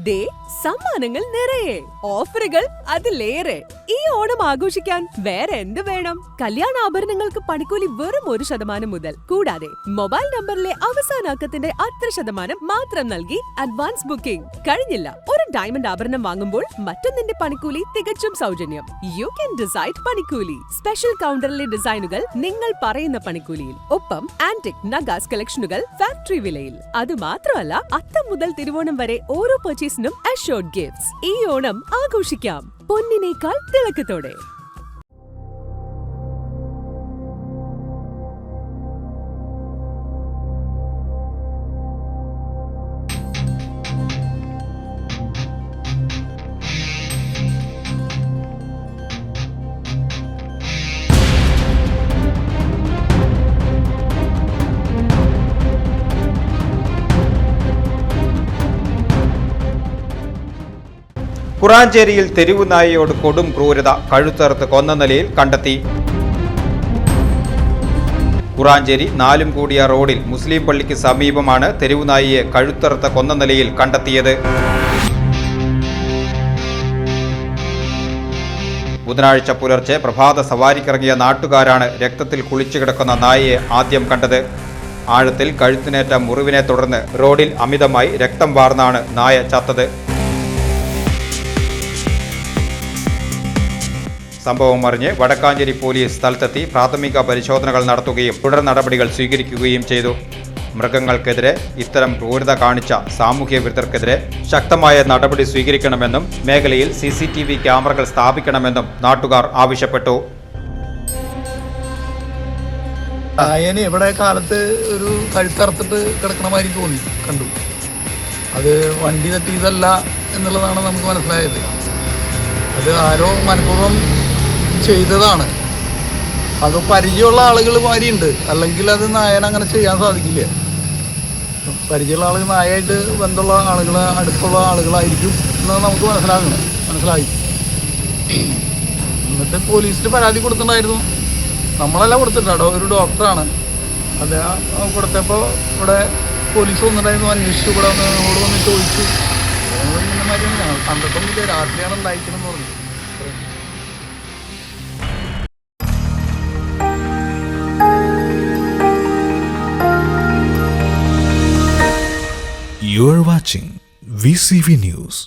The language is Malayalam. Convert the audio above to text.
ദേ സമ്മാനങ്ങൾ നിറയെ, ഓഫറുകൾ അതിലേറെ. ഈ ഓണം ആഘോഷിക്കാൻ വേറെ എന്ത് വേണം? കല്യാണാഭരണങ്ങൾക്ക് പണിക്കൂലി വെറും 1% മുതൽ. കൂടാതെ മൊബൈൽ നമ്പറിലെ അവസാന അക്കത്തിന്റെ 10% മാത്രം നൽകി അഡ്വാൻസ് ബുക്കിംഗ്. കഴിഞ്ഞില്ല, ഒരു ഡയമണ്ട് ആഭരണം വാങ്ങുമ്പോൾ മറ്റൊന്നിന്റെ പണിക്കൂലി തികച്ചും സൗജന്യം. യു ക്യാൻ ഡിസൈഡ് പണിക്കൂലി. സ്പെഷ്യൽ കൗണ്ടറിലെ ഡിസൈനുകൾ നിങ്ങൾ പറയുന്ന പണിക്കൂലിയിൽ. ഒപ്പം ആന്റിക് നഗാസ് കളക്ഷനുകൾ ഫാക്ടറി വിലയിൽ. അത് മാത്രമല്ല, അത്തം മുതൽ തിരുവോണം വരെ ഓരോ പർച്ചേസിനും അഷ്യോർഡ് ഗിഫ്റ്റ്സ്. ഈ ഓണം ആഘോഷിക്കാം പൊന്നിനേക്കാൾ തിളക്കത്തോടെ. കുറാഞ്ചേരിയിൽ തെരുവുനായയോട് കൊടും ക്രൂരത, കഴുത്തറുത്ത് കൊന്ന നിലയിൽ കണ്ടെത്തി. കുറാഞ്ചേരി നാലുംകൂടിയ റോഡിൽ മുസ്ലിം പള്ളിക്ക് സമീപമാണ് തെരുവുനായയെ കഴുത്തറുത്ത് കൊന്ന നിലയിൽ കണ്ടെത്തിയത്. ബുധനാഴ്ച പുലർച്ചെ പ്രഭാത സവാരിക്കിറങ്ങിയ നാട്ടുകാരാണ് രക്തത്തിൽ കുളിച്ചു കിടക്കുന്ന നായയെ ആദ്യം കണ്ടത്. ആഴത്തിൽ കഴുത്തിനേറ്റ മുറിവിനെ തുടർന്ന് റോഡിൽ അമിതമായി രക്തം വാർന്നാണ് നായ ചത്തത്. സംഭവം അറിഞ്ഞ് വടക്കാഞ്ചേരി പോലീസ് സ്ഥലത്തെത്തി പ്രാഥമിക പരിശോധനകൾ നടത്തുകയും തുടർ നടപടികൾ സ്വീകരിക്കുകയും ചെയ്തു. മൃഗങ്ങൾക്കെതിരെ ഇത്തരം ക്രൂരത കാണിച്ച സാമൂഹ്യ വിരുദ്ധർക്കെതിരെ ശക്തമായ നടപടി സ്വീകരിക്കണമെന്നും മേഖലയിൽ CCTV ക്യാമറകൾ സ്ഥാപിക്കണമെന്നും നാട്ടുകാർ ആവശ്യപ്പെട്ടു. നായനെ എവിടെ കാലത്ത് ഒരു കഴുത്തറുത്തിട്ട് കിടക്കണ മാതിരി തോന്നി കണ്ടു. അത് വണ്ടി തട്ടിയതല്ല എന്നുള്ളതാണ് നമുക്ക് മനസ്സിലായത്. അത് ആരോ മനഃപൂർവ്വം ചെയ്തതാണ്. അത് പരിചയമുള്ള ആളുകൾ മാരിയുണ്ട്, അല്ലെങ്കിൽ അത് നായനെ അങ്ങനെ ചെയ്യാൻ സാധിക്കില്ല. പരിചയമുള്ള ആളുകൾ നായായിട്ട് ബന്ധമുള്ള ആളുകൾ, അടുത്തുള്ള ആളുകളായിരിക്കും എന്നാണ് നമുക്ക് മനസ്സിലായി. എന്നിട്ട് പോലീസിന് പരാതി കൊടുത്തിട്ടുണ്ടായിരുന്നു. നമ്മളല്ല കൊടുത്തിട്ടോ, ഒരു ഡോക്ടറാണ്. അത് കൊടുത്തപ്പോൾ ഇവിടെ പോലീസ് വന്നിട്ടായിരുന്നു, അന്വേഷിച്ചു. ഇവിടെ വന്ന് ചോദിച്ചു. ഞങ്ങൾ കണ്ടിട്ടൊന്നുമില്ല, രാത്രിയാണ് ഉണ്ടായിരിക്കണമെന്ന് പറഞ്ഞു. You are watching VCV News.